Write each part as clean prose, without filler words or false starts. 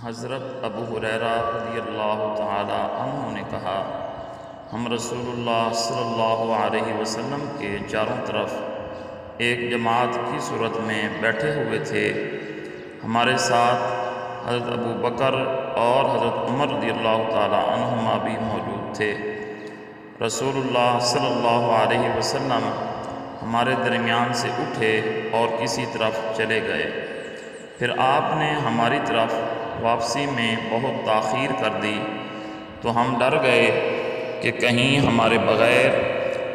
حضرت ابو ہریرہ رضی اللہ تعالی عنہ نے کہا، ہم رسول اللہ صلی اللہ علیہ وسلم کے چاروں طرف ایک جماعت کی صورت میں بیٹھے ہوئے تھے۔ ہمارے ساتھ حضرت ابو بکر اور حضرت عمر رضی اللہ تعالی عنہما بھی موجود تھے۔ رسول اللہ صلی اللہ علیہ وسلم ہمارے درمیان سے اٹھے اور کسی طرف چلے گئے۔ پھر آپ نے ہماری طرف واپسی میں بہت تاخیر کر دی تو ہم ڈر گئے کہ کہیں ہمارے بغیر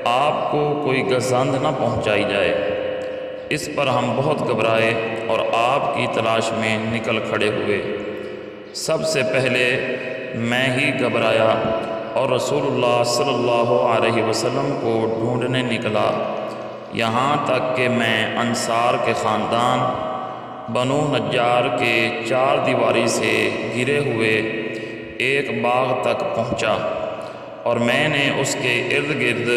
آپ کو کوئی گزند نہ پہنچائی جائے۔ اس پر ہم بہت گھبرائے اور آپ کی تلاش میں نکل کھڑے ہوئے۔ سب سے پہلے میں ہی گھبرایا اور رسول اللہ صلی اللہ علیہ وسلم کو ڈھونڈنے نکلا، یہاں تک کہ میں انصار کے خاندان بنو نجار کے چار دیواری سے گرے ہوئے ایک باغ تک پہنچا، اور میں نے اس کے ارد گرد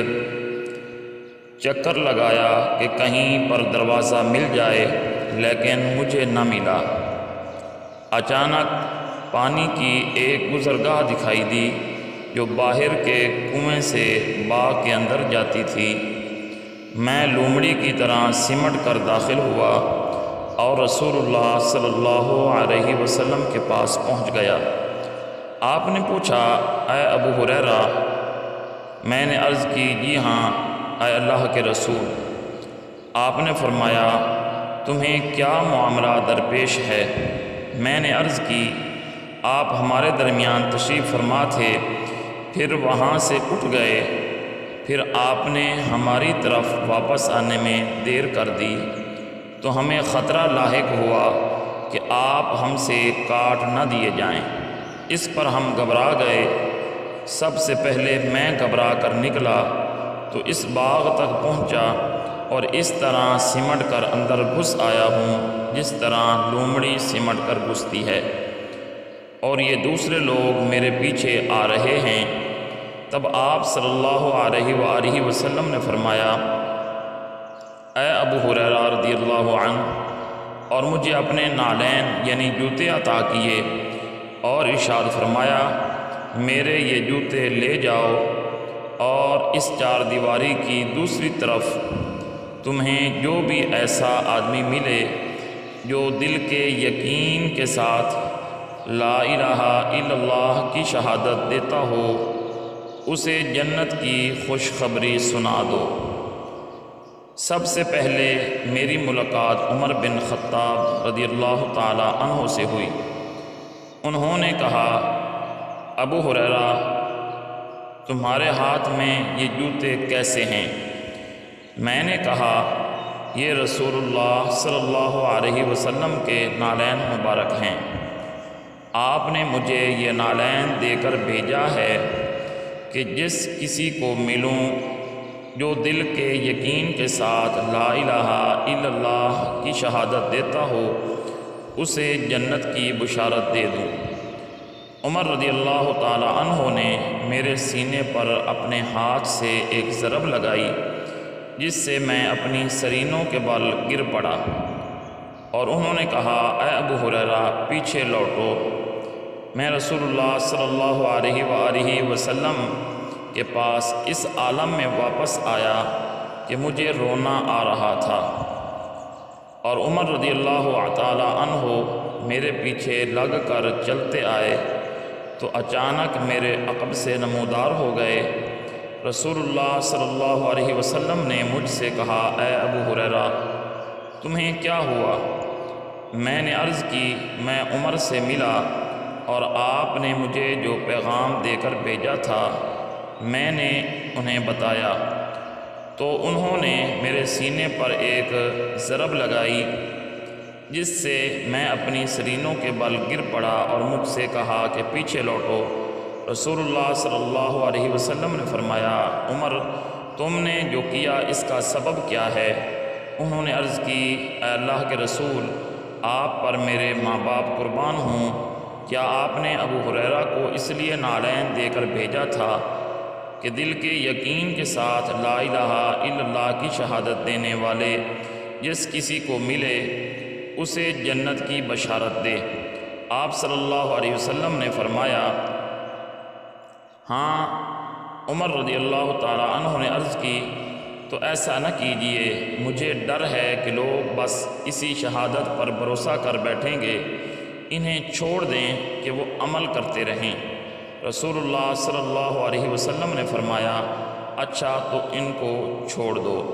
چکر لگایا کہ کہیں پر دروازہ مل جائے، لیکن مجھے نہ ملا۔ اچانک پانی کی ایک گزرگاہ دکھائی دی جو باہر کے کنویں سے باغ کے اندر جاتی تھی۔ میں لومڑی کی طرح سمٹ کر داخل ہوا اور رسول اللہ صلی اللہ علیہ وسلم کے پاس پہنچ گیا۔ آپ نے پوچھا، اے ابو ہریرہ؟ میں نے عرض کی، جی ہاں اے اللہ کے رسول۔ آپ نے فرمایا، تمہیں کیا معاملہ درپیش ہے؟ میں نے عرض کی، آپ ہمارے درمیان تشریف فرما تھے، پھر وہاں سے اٹھ گئے، پھر آپ نے ہماری طرف واپس آنے میں دیر کر دی تو ہمیں خطرہ لاحق ہوا کہ آپ ہم سے کاٹ نہ دیے جائیں۔ اس پر ہم گھبرا گئے۔ سب سے پہلے میں گھبرا کر نکلا تو اس باغ تک پہنچا اور اس طرح سمٹ کر اندر گھس آیا ہوں جس طرح لومڑی سمٹ کر گھستی ہے، اور یہ دوسرے لوگ میرے پیچھے آ رہے ہیں۔ تب آپ صلی اللہ علیہ وآلہ وسلم نے فرمایا، اے ابو ہریرہ رضی اللہ عنہ، اور مجھے اپنے نالین یعنی جوتے عطا کیے اور ارشاد فرمایا، میرے یہ جوتے لے جاؤ اور اس چار دیواری کی دوسری طرف تمہیں جو بھی ایسا آدمی ملے جو دل کے یقین کے ساتھ لا الہ الا اللہ کی شہادت دیتا ہو، اسے جنت کی خوشخبری سنا دو۔ سب سے پہلے میری ملاقات عمر بن خطاب رضی اللہ تعالی عنہ سے ہوئی۔ انہوں نے کہا، ابو ہریرہ، تمہارے ہاتھ میں یہ جوتے کیسے ہیں؟ میں نے کہا، یہ رسول اللہ صلی اللہ علیہ وسلم کے نالین مبارک ہیں۔ آپ نے مجھے یہ نالین دے کر بھیجا ہے کہ جس کسی کو ملوں جو دل کے یقین کے ساتھ لا الہ الا اللہ کی شہادت دیتا ہو، اسے جنت کی بشارت دے دوں۔ عمر رضی اللہ تعالی عنہ نے میرے سینے پر اپنے ہاتھ سے ایک ضرب لگائی جس سے میں اپنی سرینوں کے بل گر پڑا، اور انہوں نے کہا، اے ابو ہریرہ، پیچھے لوٹو۔ میں رسول اللہ صلی اللہ علیہ وآلہ وسلم کے پاس اس عالم میں واپس آیا کہ مجھے رونا آ رہا تھا، اور عمر رضی اللہ تعالی عنہ میرے پیچھے لگ کر چلتے آئے تو اچانک میرے عقب سے نمودار ہو گئے۔ رسول اللہ صلی اللہ علیہ وسلم نے مجھ سے کہا، اے ابو ہریرہ، تمہیں کیا ہوا؟ میں نے عرض کی، میں عمر سے ملا اور آپ نے مجھے جو پیغام دے کر بھیجا تھا میں نے انہیں بتایا، تو انہوں نے میرے سینے پر ایک ضرب لگائی جس سے میں اپنی سرینوں کے بل گر پڑا اور مجھ سے کہا کہ پیچھے لوٹو۔ رسول اللہ صلی اللہ علیہ وسلم نے فرمایا، عمر، تم نے جو کیا اس کا سبب کیا ہے؟ انہوں نے عرض کی، اے اللہ کے رسول، آپ پر میرے ماں باپ قربان ہوں، کیا آپ نے ابو ہریرہ کو اس لیے نالین دے کر بھیجا تھا کہ دل کے یقین کے ساتھ لا الہ الا اللہ کی شہادت دینے والے جس کسی کو ملے اسے جنت کی بشارت دے؟ آپ صلی اللہ علیہ وسلم نے فرمایا، ہاں۔ عمر رضی اللہ تعالیٰ عنہ نے عرض کی، تو ایسا نہ کیجیے، مجھے ڈر ہے کہ لوگ بس اسی شہادت پر بھروسہ کر بیٹھیں گے، انہیں چھوڑ دیں کہ وہ عمل کرتے رہیں۔ رسول اللہ صلی اللہ علیہ وسلم نے فرمایا، اچھا تو ان کو چھوڑ دو۔